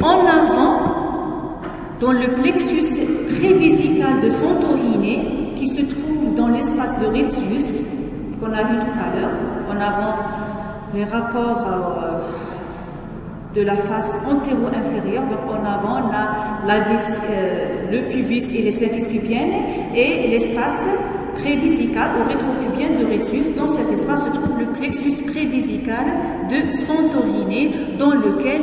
en avant dans le plexus prévisical de Santorini qui se trouve dans l'espace de Retzius qu'on a vu tout à l'heure. En avant, les rapports de la face antéro-inférieure. Donc en avant, on a le pubis et les symphyses pubiennes et l'espace prévisical ou rétropubien de Retzius. Dans cet espace se trouve le plexus prévisical de Santorini dans lequel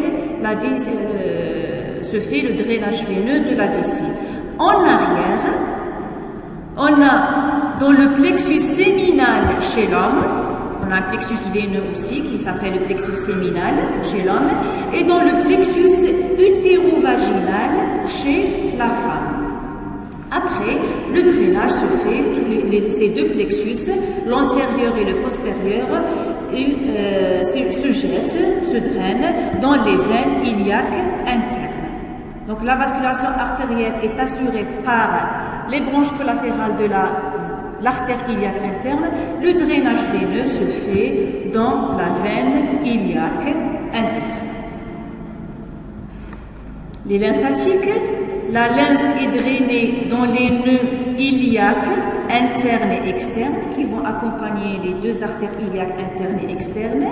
se fait le drainage veineux de la vessie. En arrière, on a dans le plexus séminal chez l'homme, on a un plexus veineux aussi qui s'appelle le plexus séminal chez l'homme, et dans le plexus utérovaginal chez la femme. Après, le drainage se fait, ces deux plexus, l'antérieur et le postérieur, se jettent, se drainent dans les veines iliaques internes. Donc la vascularisation artérielle est assurée par les branches collatérales de l'artère iliaque interne. Le drainage veineux se fait dans la veine iliaque interne. Les lymphatiques, la lymphe est drainée dans les nœuds iliaques internes et externes qui vont accompagner les deux artères iliaques internes et externes.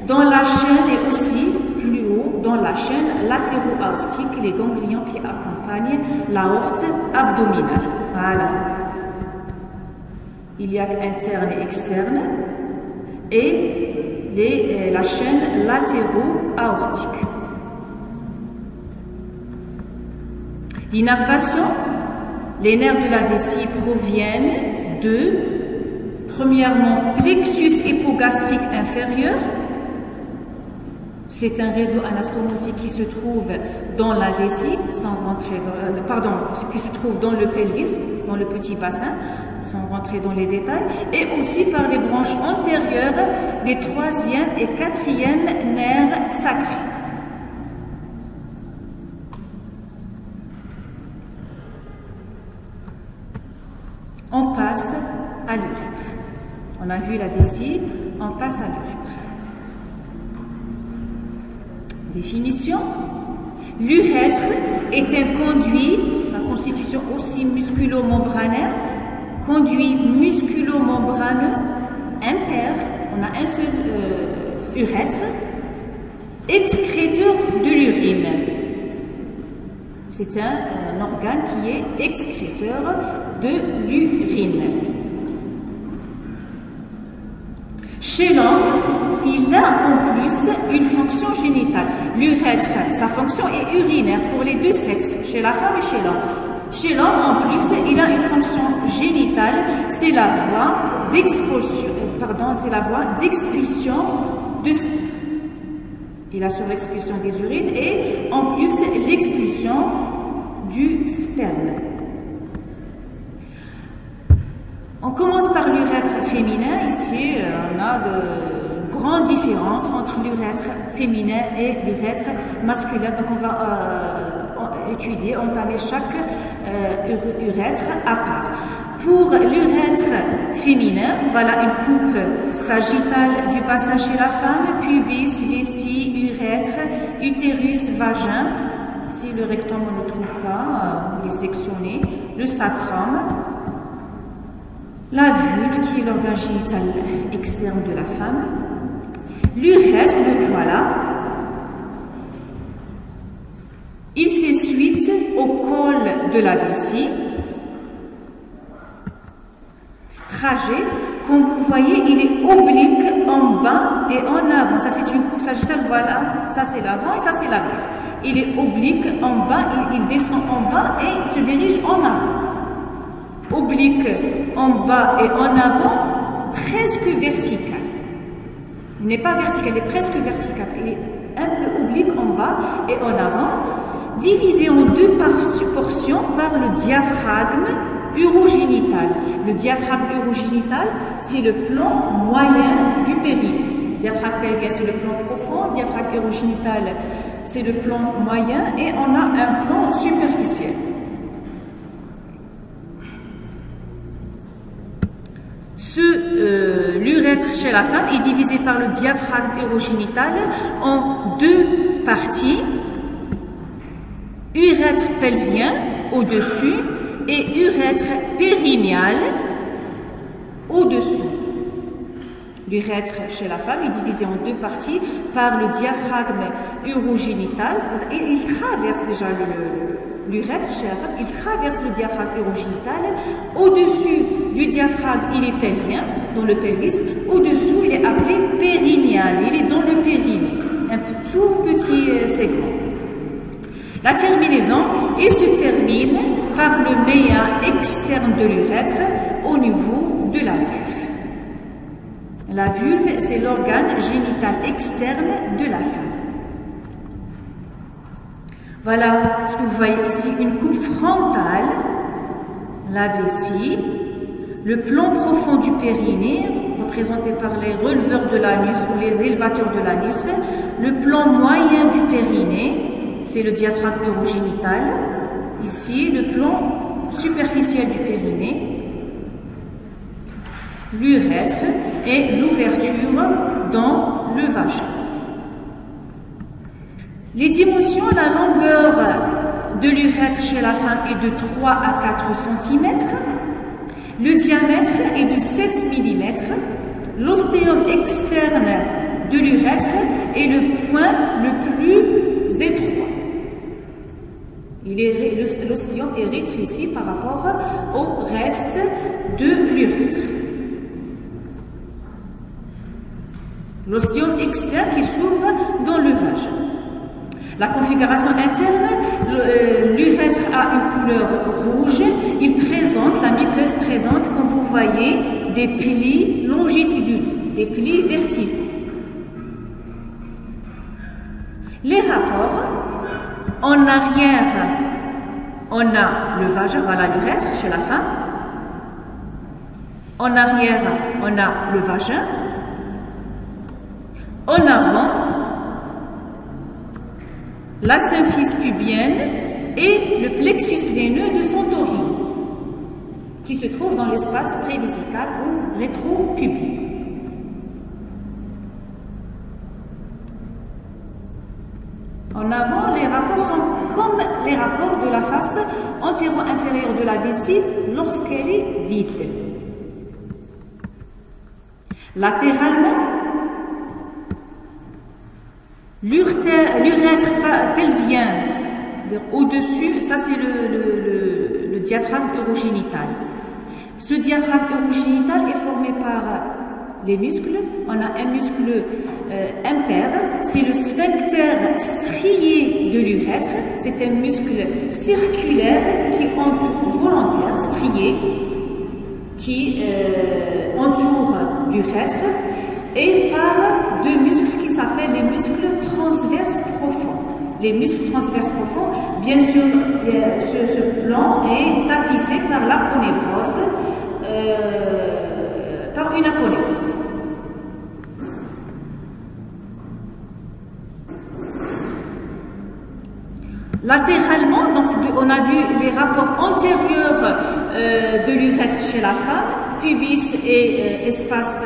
Dans la chaîne et aussi plus haut, dans la chaîne latéro-aortique, les ganglions qui accompagnent l'aorte abdominale. Voilà. Iliaque interne et externe et la chaîne latéro-aortique. L'innervation, les nerfs de la vessie proviennent de, premièrement, plexus hypogastrique inférieur. C'est un réseau anastomotique qui se trouve dans la vessie, sans rentrer qui se trouve dans le pelvis, dans le petit bassin, sans rentrer dans les détails, et aussi par les branches antérieures des 3e et 4e nerfs sacrés. On passe à l'urètre. On a vu la vessie, on passe à l'urètre. Définition. L'urètre est un conduit, la constitution aussi musculo-membranaire, conduit musculo-membraneux impair, on a un seul urètre, excréteur de l'urine. C'est un organe qui est excréteur de l'urine. Chez l'homme, il a en plus une fonction génitale. L'urètre, sa fonction est urinaire pour les deux sexes, chez la femme et chez l'homme. Chez l'homme, en plus, il a une fonction génitale, c'est la voie d'expulsion de... Il assure l'expulsion des urines et en plus l'expulsion du sperme. On commence par l'urètre féminin. Ici, on a de grandes différences entre l'urètre féminin et l'urètre masculin. Donc, on va étudier, entamer chaque urètre à part. Pour l'urètre féminin, voilà une coupe sagittale du bassin chez la femme, pubis, vessie, urètre, utérus, vagin. Si le rectum on ne le trouve pas, il est sectionné. Le sacrum, la vulve qui est l'organe génital externe de la femme. L'urètre, le voilà. Il fait suite au col de la vessie. Trajet, comme vous voyez, il est oblique en bas et en avant. Ça, c'est une coupe sagittale, voilà. Ça, c'est l'avant et ça, c'est l'arrière. Il est oblique en bas, il descend en bas et se dirige en avant. Oblique en bas et en avant, presque vertical. Il n'est pas vertical, il est presque vertical. Il est un peu oblique en bas et en avant, divisé en deux portions par le diaphragme urogénital. Le diaphragme urogénital, c'est le plan moyen du périnée. Diaphragme pelvien, c'est le plan profond. Diaphragme urogénital, c'est le plan moyen. Et on a un plan superficiel. L'urètre chez la femme est divisé par le diaphragme urogénital en deux parties. urètre pelvien au-dessus et urètre périnéal au-dessous. L'urètre chez la femme est divisé en deux parties par le diaphragme urogénital. Il traverse déjà l'urètre chez la femme, il traverse le diaphragme urogénital. Au-dessus du diaphragme, il est pelvien, dans le pelvis. Au-dessous, il est appelé périnéal. Il est dans le périnée, un tout petit segment. La terminaison, il se termine par le méa externe de l'urètre au niveau de la vulve. La vulve, c'est l'organe génital externe de la femme. Voilà ce que vous voyez ici, une coupe frontale, la vessie, le plan profond du périnée, représenté par les releveurs de l'anus ou les élévateurs de l'anus, le plan moyen du périnée, c'est le diaphragme urogénital, ici le plan superficiel du périnée, l'urètre et l'ouverture dans le vagin. Les dimensions, la longueur de l'urètre chez la femme est de 3 à 4 cm, le diamètre est de 7 mm, l'ostéum externe de l'urètre est le point le plus étroit. L'ostéum est rétréci par rapport au reste de l'urètre. L'ostéum externe qui s'ouvre dans le vagin. La configuration interne, l'urètre a une couleur rouge. La muqueuse présente, comme vous voyez, des plis longitudinaux, des plis verticaux. Les rapports, en arrière, on a le vagin, voilà l'urètre chez la femme. En arrière, on a le vagin. En avant, la symphyse pubienne et le plexus veineux de son origine, qui se trouve dans l'espace prévesical ou rétropubien. En avant, les rapports sont comme les rapports de la face antéro-inférieure de la vessie lorsqu'elle est vide. Latéralement, l'urètre pelvien au-dessus, ça c'est le diaphragme urogénital. Ce diaphragme urogénital est formé par les muscles. On a un muscle impair, c'est le sphincter strié de l'urètre. C'est un muscle circulaire qui entoure, volontaire, strié, qui entoure l'urètre, et par deux muscles qui s'appellent les muscles transverses profonds. Les muscles transverses profonds, bien sûr, ce plan est tapissé par l'aponévrose, par une aponévrose. Latéralement, donc on a vu les rapports antérieurs de l'urètre chez la femme, pubis et espace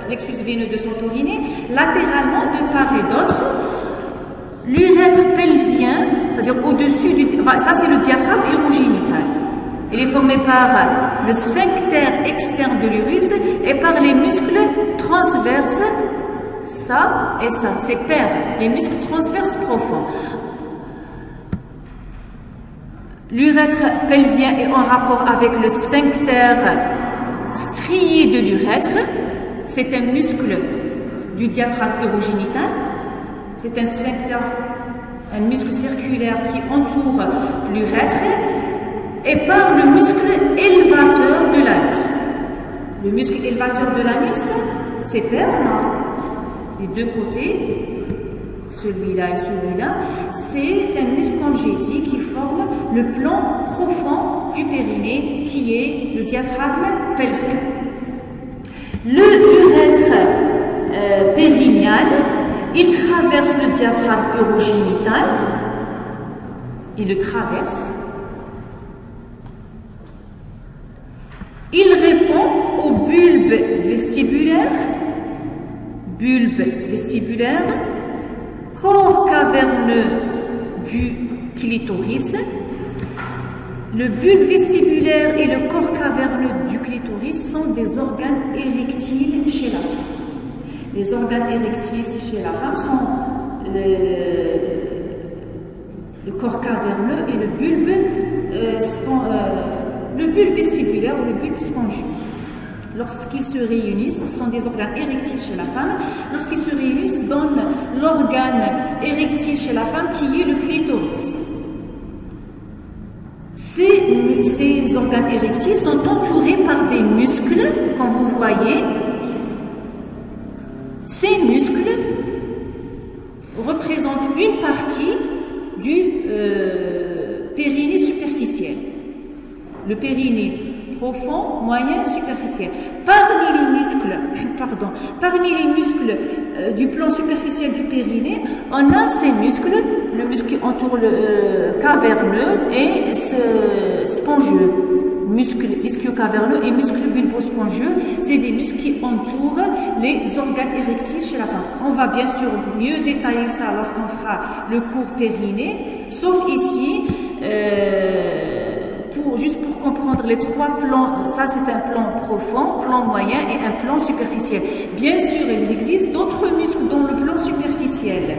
plexus veineux de son périnée. Latéralement, de part et d'autre, l'urètre pelvien, c'est-à-dire au-dessus du... ça c'est le diaphragme urogénital. Il est formé par le sphincter externe de l'urus et par les muscles transverses, ça et ça, c'est pair, les muscles transverses profonds. L'urètre pelvien est en rapport avec le sphincter strié de l'urètre. C'est un muscle du diaphragme urogénital. C'est un sphincter, un muscle circulaire qui entoure l'urètre, et par le muscle élévateur de l'anus. Le muscle élévateur de l'anus, c'est pair, les deux côtés, celui-là et celui-là. C'est un muscle congéti qui forme le plan profond du périnée, qui est le diaphragme pelvien. L'urètre périnéal, il traverse le diaphragme urogénital, il le traverse. Il répond au bulbe vestibulaire, corps caverneux du clitoris. Le bulbe vestibulaire et le corps caverneux du clitoris sont des organes érectiles chez la femme. Les organes érectiles chez la femme sont le corps caverneux et le bulbe vestibulaire ou le bulbe spongieux. Lorsqu'ils se réunissent, ce sont des organes érectiles chez la femme. Lorsqu'ils se réunissent, donnent l'organe érectile chez la femme qui est le clitoris. Ces organes érectiles sont entourés par des muscles, comme vous voyez. Ces muscles représentent une partie du périnée superficiel. Le périnée profond, moyen, superficiel. Parmi les muscles du plan superficiel du périnée, on a ces muscles, le muscle qui entoure le caverneux et ce spongieux. Muscle ischio-caverneux et muscle bulbo-spongieux, c'est des muscles qui entourent les organes érectiles chez la femme. On va bien sûr mieux détailler ça lorsqu'on fera le cours périnée, sauf ici, juste pour comprendre les trois plans. Ça c'est un plan profond, plan moyen et un plan superficiel. Bien sûr, il existe d'autres muscles dans le plan superficiel.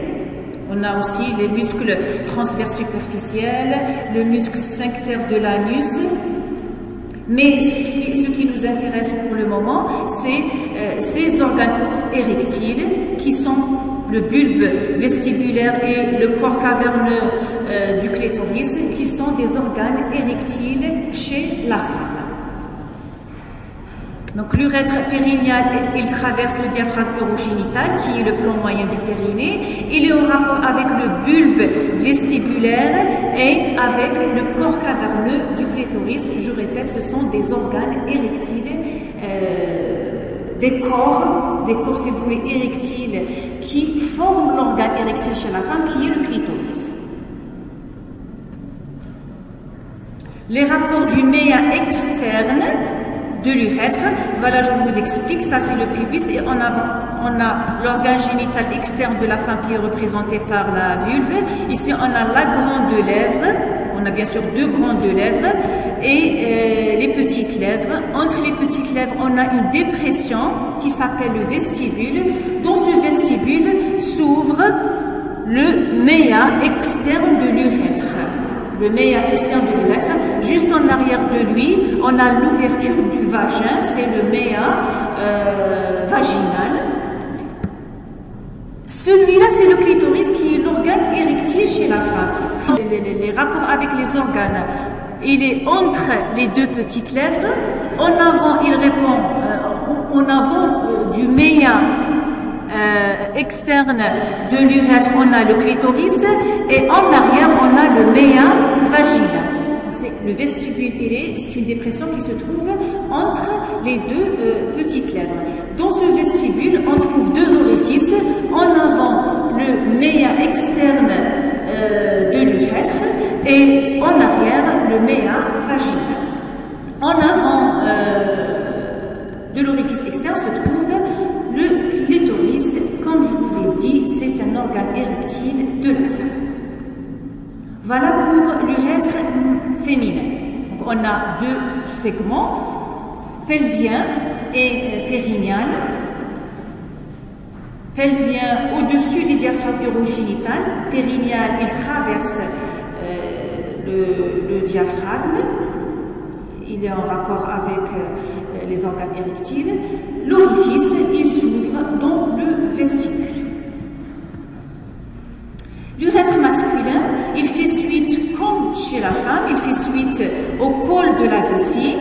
On a aussi les muscles transverses superficiels, le muscle sphincter de l'anus. Mais ce qui nous intéresse pour le moment, c'est ces organes érectiles qui sont le bulbe vestibulaire et le corps caverneux du clitoris, qui sont des organes érectiles chez la femme. Donc l'urètre périnéal, il traverse le diaphragme urogénital, qui est le plan moyen du périnée. Il est en rapport avec le bulbe vestibulaire et avec le corps caverneux du clitoris. Je répète, ce sont des organes érectiles, des corps si vous voulez érectiles, qui forment l'organe érectile chez la femme, qui est le clitoris. Les rapports du méa externe de l'urètre, voilà, je vous explique, ça c'est le pubis et on a l'organe génital externe de la femme qui est représenté par la vulve. Ici on a la grande lèvre, on a bien sûr deux grandes lèvres et les petites lèvres. Entre les petites lèvres on a une dépression qui s'appelle le vestibule. Dans ce vestibule s'ouvre le méa externe de l'urètre. Le méa externe de l'urètre, juste en arrière de lui, on a l'ouverture du vagin, c'est le méa vaginal. Celui-là, c'est le clitoris qui est l'organe érectile chez la femme. Les rapports avec les organes, il est entre les deux petites lèvres. En avant, il répond, en avant du méa externe de l'urètre, on a le clitoris et en arrière, on a le méa vaginal. Le vestibule, c'est une dépression qui se trouve entre les deux petites lèvres. Dans ce vestibule, on trouve deux orifices. En avant, le méa externe de l'urètre et en arrière, le méa vaginal. En avant de l'orifice externe se trouve le clitoris. Comme je vous ai dit, c'est un organe érectile de la femme. Voilà pour l'urètre féminin. Donc on a deux segments, pelvien et périnéal. Pelvien au-dessus du diaphragme urogénital, périnéal, il traverse le diaphragme. Il est en rapport avec les organes érectiles. L'orifice, il s'ouvre dans le vestibule. L'urètre masculin, il fait suite, comme chez la femme, il fait suite au col de la vessie.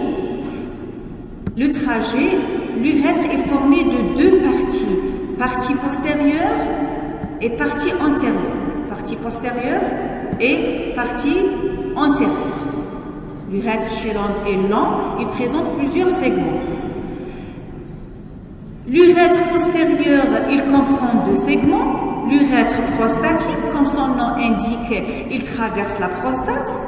Le trajet, l'urètre est formé de deux parties, partie postérieure et partie antérieure. Partie postérieure et partie antérieure. L'urètre chez l'homme est lent, il présente plusieurs segments. L'urètre postérieur, il comprend deux segments. L'urètre prostatique, comme son nom indique, il traverse la prostate.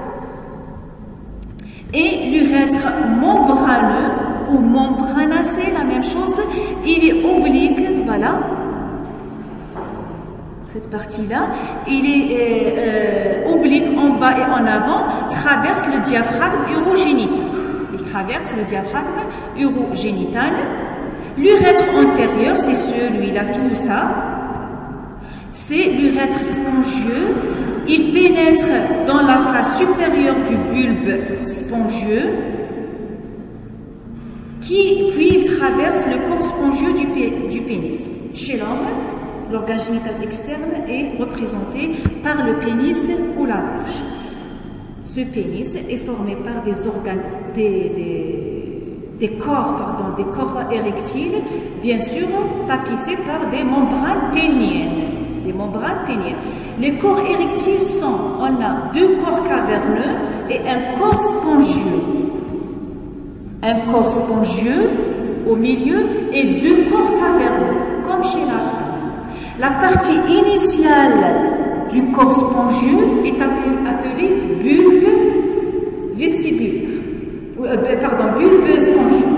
Et l'urètre membraneux ou membranacé, la même chose, il est oblique, voilà. Cette partie-là, il est oblique en bas bas et en avant, traverse le diaphragme urogénital. Il traverse le diaphragme urogénital. L'urètre antérieur, c'est celui-là, tout ça. C'est l'urètre spongieux. Il pénètre dans la face supérieure du bulbe spongieux, puis il traverse le corps spongieux du pénis. Chez l'homme, l'organe génital externe est représenté par le pénis ou la verge. Ce pénis est formé par des organes, des corps érectiles, bien sûr tapissés par des membranes péniennes. Les corps érectiles on a deux corps caverneux et un corps spongieux. Un corps spongieux au milieu et deux corps caverneux, comme chez la femme. La partie initiale du corps spongieux est appelée bulbe vestibulaire. Bulbe spongieux.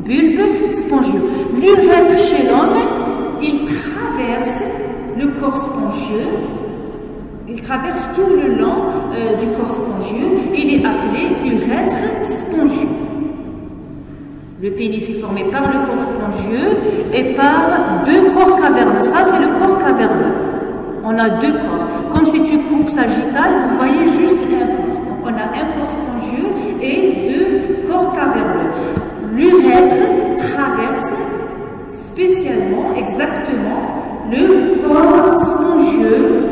Bulbe spongieux. L'urètre chez l'homme, il traverse le corps spongieux. Il traverse tout le long du corps spongieux. Il est appelé urètre spongieux. Le pénis est formé par le corps spongieux et par deux corps caverneux. Ça, c'est le corps caverneux. On a deux corps. Comme si tu coupes sagittal, vous voyez juste un corps. Donc, on a un corps spongieux et deux corps caverneux. L'urètre traverse spécialement, exactement, le corps spongieux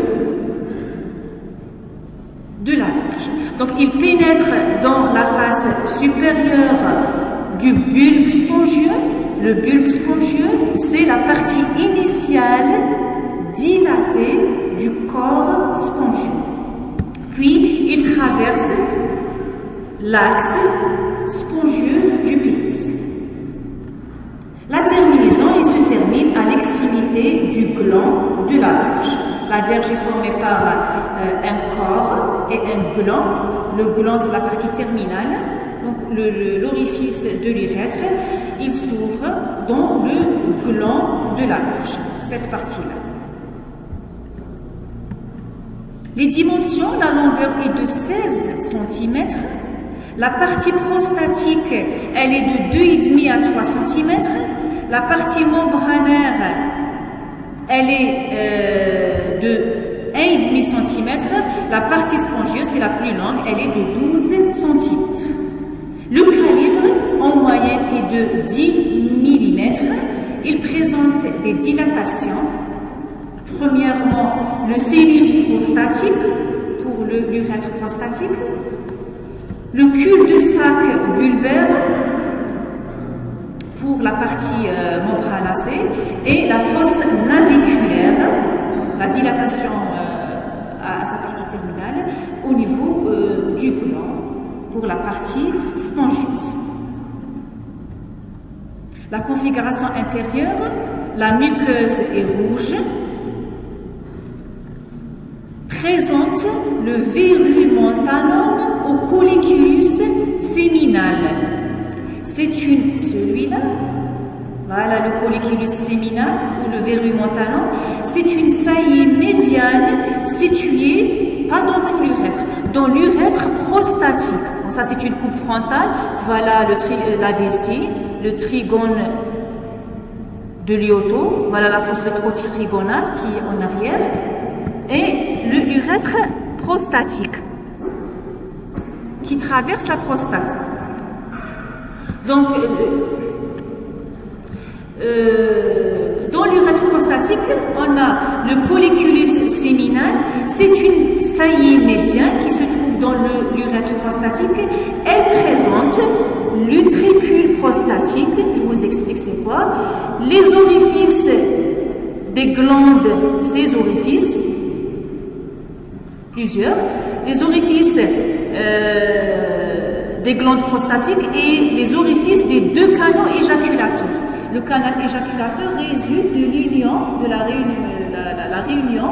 de la verge. Donc, il pénètre dans la face supérieure du bulbe spongieux. Le bulbe spongieux, c'est la partie initiale dilatée du corps spongieux. Puis, il traverse l'axe spongieux du pénis. La terminaison, il se termine à l'extrémité du gland de la verge. La verge est formée par un corps et un gland. Le gland, c'est la partie terminale. Donc, l'orifice de l'urètre, il s'ouvre dans le gland de la verge, cette partie-là. Les dimensions, la longueur est de 16 cm. La partie prostatique, elle est de 2,5 à 3 cm. La partie membranaire, elle est de 1,5 cm. La partie spongieuse, c'est la plus longue, elle est de 12 cm. Le calibre, en moyenne, est de 10 mm. Il présente des dilatations. Premièrement, le sinus prostatique, pour l'urètre prostatique, le cul-de-sac bulbaire, pour la partie membranacée, et la fosse naviculaire, la dilatation à sa partie terminale, au niveau du gland, pour la partie spongieuse. La configuration intérieure, la muqueuse est rouge, présente le verumentanum au colliculus séminal. C'est celui-là, voilà le colliculus séminal ou le verumentanum, c'est une saillie médiane située, pas dans tout l'urètre, dans l'urètre prostatique. Bon, ça c'est une coupe frontale, voilà la vessie, le trigone de Lyoto, voilà la fosse rétro-trigonale qui est en arrière, et le urètre prostatique qui traverse la prostate. Donc, dans l'urètre prostatique, on a le colliculus séminal, c'est une saillie médiane qui se trouve dans l'urètre prostatique. Elle présente l'utricule prostatique, je vous explique c'est quoi, les orifices des glandes, ces orifices, plusieurs, les orifices des glandes prostatiques et les orifices des deux canaux éjaculateurs. Le canal éjaculateur résulte de l'union, de la réunion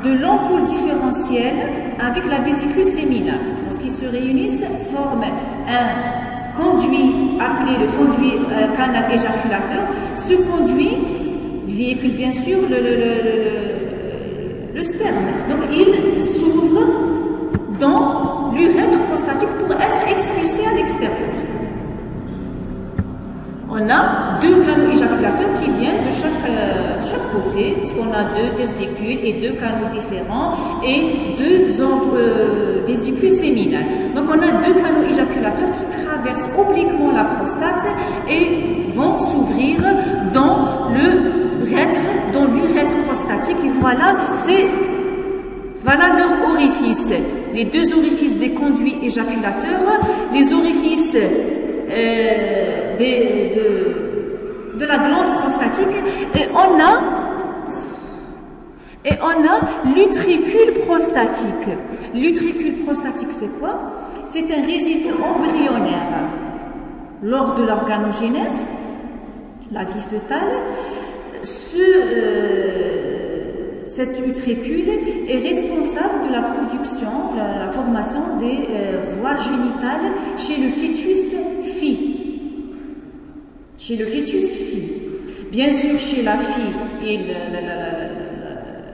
de l'ampoule différentielle avec la vésicule séminale. Lorsqu'ils se réunissent, forment un conduit appelé le conduit canal éjaculateur. Ce conduit véhicule bien sûr le sperme. Donc il s'ouvre On a deux canaux éjaculateurs qui viennent de chaque côté, parce qu'on a deux testicules et deux canaux différents et deux vésicules séminales. Donc on a deux canaux éjaculateurs qui traversent obliquement la prostate et vont s'ouvrir dans l'urètre prostatique. Et voilà, voilà leur orifice. Les deux orifices des conduits éjaculateurs, les orifices de la glande prostatique, et on a l'utricule prostatique. L'utricule prostatique, c'est quoi? C'est un résidu embryonnaire. Lors de l'organogénèse, la vie fœtale, cette utricule est responsable de la production, la formation des voies génitales chez le fœtus fille. Chez le fœtus fille. Bien sûr, chez la fille,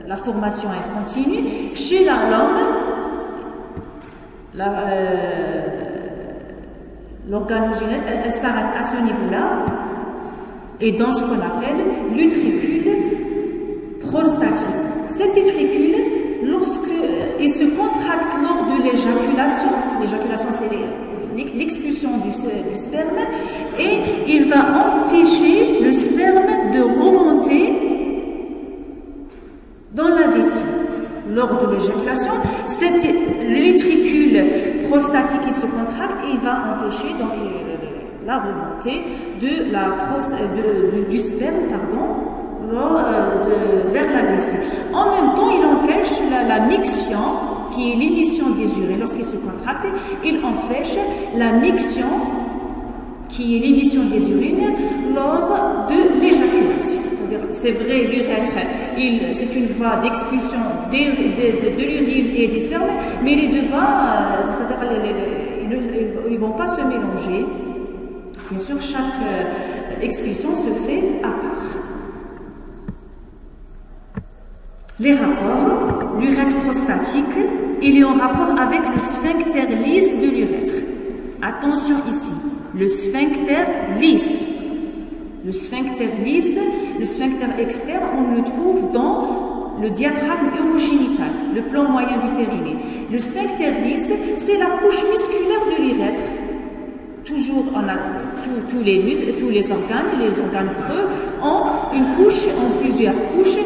la formation est continue. Chez l'homme, l'organogénèse, elle s'arrête à ce niveau-là. Et dans ce qu'on appelle l'utricule prostatique. Cette utricule, lorsqu'il se contracte lors de l'éjaculation c'est l'expulsion du sperme, et il va empêcher le sperme de remonter dans la vessie. Lors de l'éjaculation, l'utricule prostatique qui se contracte et il va empêcher donc la remontée du sperme, vers la vessie. En même temps, il empêche la miction, qui est l'émission des urines. Lorsqu'il se contracte, il empêche la miction, qui est l'émission des urines, lors de l'éjaculation. C'est vrai, l'urètre, c'est une voie d'expulsion de l'urine et des spermes, mais les deux voies, ils ne vont pas se mélanger. Bien sûr, chaque expulsion se fait à part. Les rapports, l'urètre prostatique, il est en rapport avec le sphincter lisse de l'urètre. Attention ici, le sphincter lisse. Le sphincter lisse, le sphincter externe, on le trouve dans le diaphragme urogénital, le plan moyen du périnée. Le sphincter lisse, c'est la couche musculaire de l'urètre. Toujours, on a tous les organes creux ont une couche, ont plusieurs couches,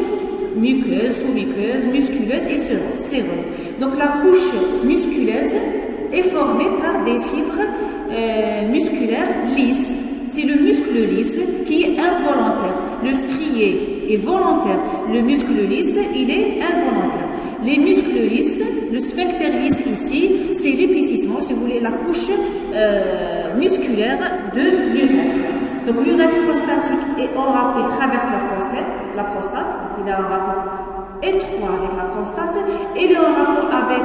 muqueuse, sous-muqueuse, musculeuse et séreuse. Donc la couche musculeuse est formée par des fibres musculaires lisses. C'est le muscle lisse qui est involontaire. Le strié est volontaire. Le muscle lisse, il est involontaire. Les muscles lisses, le sphincter lisse ici, c'est l'épaississement, si vous voulez, la couche musculaire de l'urètre. Donc l'urètre prostatique est en rapport, il traverse la prostate, donc il a un rapport étroit avec la prostate, et il est en rapport avec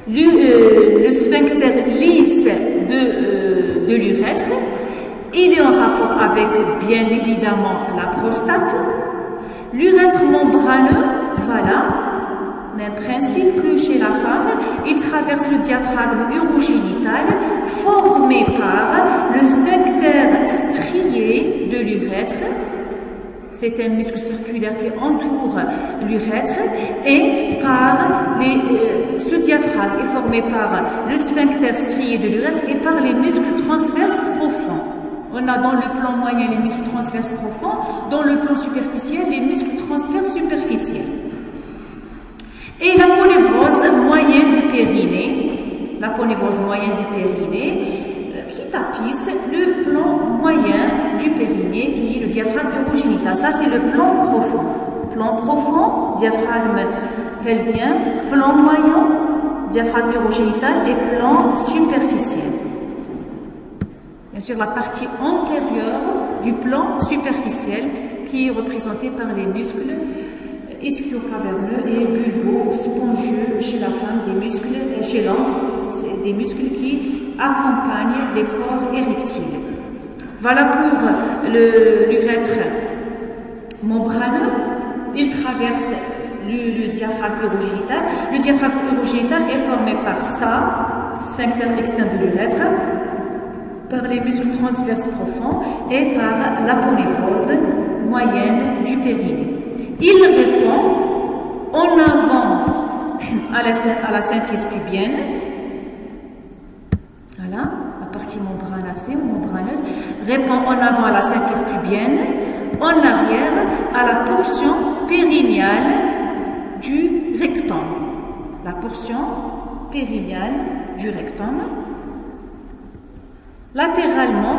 le sphincter lisse de l'urètre. Il est en rapport avec, bien évidemment, la prostate. L'urètre membraneux, voilà, même principe que chez la femme, il traverse le diaphragme urogénital formé par le sphincter strié de l'urètre. C'est un muscle circulaire qui entoure l'urètre, et ce diaphragme est formé par le sphincter strié de l'urètre et par les muscles transverses profonds. On a dans le plan moyen les muscles transverses profonds, dans le plan superficiel les muscles transverses superficiels. Et la ponévrose moyenne du périnée, qui tapisse le plan moyen du périnée, qui est le diaphragme urogénital. Ça, c'est le plan profond. Plan profond, diaphragme pelvien, plan moyen, diaphragme urogénital, et plan superficiel. Bien sûr, la partie antérieure du plan superficiel, qui est représentée par les muscles ischio-caverneux et bulbo-spongieux chez la femme, chez l'homme, c'est des muscles qui accompagnent les corps érectiles. Voilà pour l'urètre membraneux. Il traverse le diaphragme urogénital. Le diaphragme urogénital est formé par ça, sphincter externe de l'urètre, par les muscles transverses profonds et par l'aponévrose moyenne du périnée. Il répond en avant à la symphyse pubienne, voilà, la partie membranacée ou membraneuse, répond en avant à la symphyse pubienne, en arrière à la portion périnéale du rectum. La portion périnéale du rectum. Latéralement,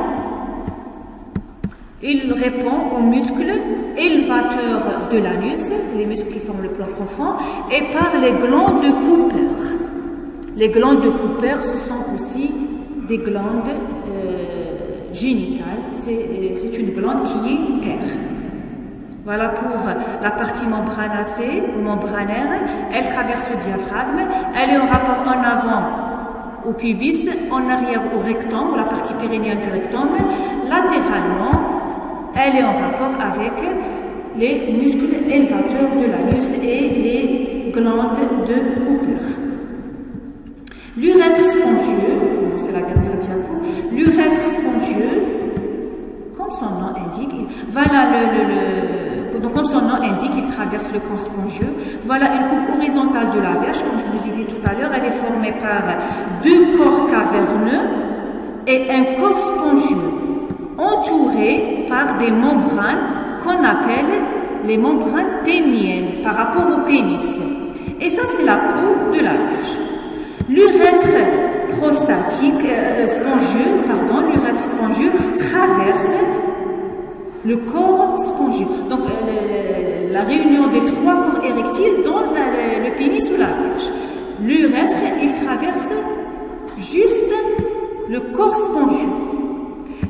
il répond aux muscles élevateurs de l'anus, les muscles qui forment le plan profond, et par les glandes de Cooper. Les glandes de Cooper, ce sont aussi des glandes génitales. C'est une glande qui est paire. Voilà pour la partie membranacée ou membranaire. Elle traverse le diaphragme. Elle est en rapport en avant au pubis, en arrière au rectum, la partie périnéale du rectum. Latéralement, elle est en rapport avec les muscles élevateurs de l'anus et les glandes de Cooper. L'urètre spongieux, c'est la dernière diapo, l'urètre spongieux, comme son nom indique, voilà donc comme son nom indique, il traverse le corps spongieux. Voilà une coupe horizontale de la verge, comme je vous ai dit tout à l'heure, elle est formée par deux corps caverneux et un corps spongieux, entouré par des membranes qu'on appelle les membranes péniennes par rapport au pénis. Et ça, c'est la peau de la verge. L'urètre prostatique l'urètre spongieux traverse le corps spongieux. Donc, la réunion des trois corps érectiles dans le pénis ou la verge. L'urètre, il traverse juste le corps spongieux.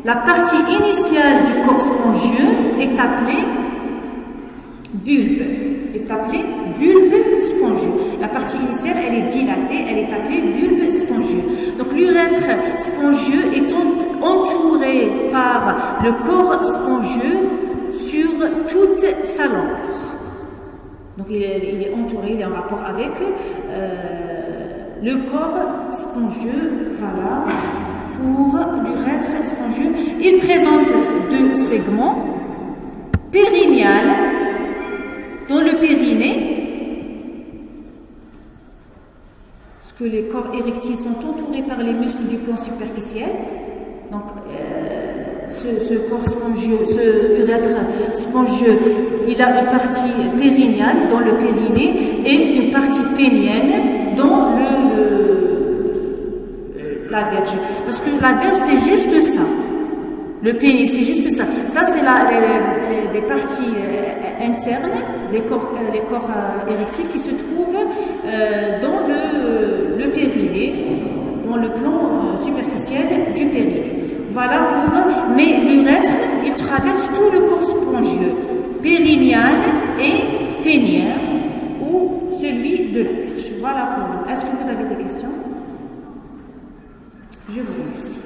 La partie initiale du corps spongieux est appelée bulbe. Bulbe spongieux. La partie initiale, elle est dilatée, elle est appelée bulbe spongieux. Donc l'urètre spongieux est entouré par le corps spongieux sur toute sa longueur. Donc il est entouré, il est en rapport avec le corps spongieux, voilà, pour l'urètre spongieux. Il présente deux segments, périnéal, dans le périnée, parce que les corps érectiles sont entourés par les muscles du plan superficiel. Donc, ce corps spongieux, ce urètre spongieux, il a une partie périnéale dans le périnée et une partie pénienne dans la verge. Parce que la verge, c'est juste ça. Le pénis, c'est juste ça. Ça, c'est les parties internes, les corps érectiles qui se trouvent dans le périnée, dans le plan superficiel du périnée. Voilà pour... Mais l'urètre, il traverse tout le corps spongieux, périnéal et pénien, ou celui de la verge. Voilà pour nous. Est-ce que vous avez des questions? Je vous remercie.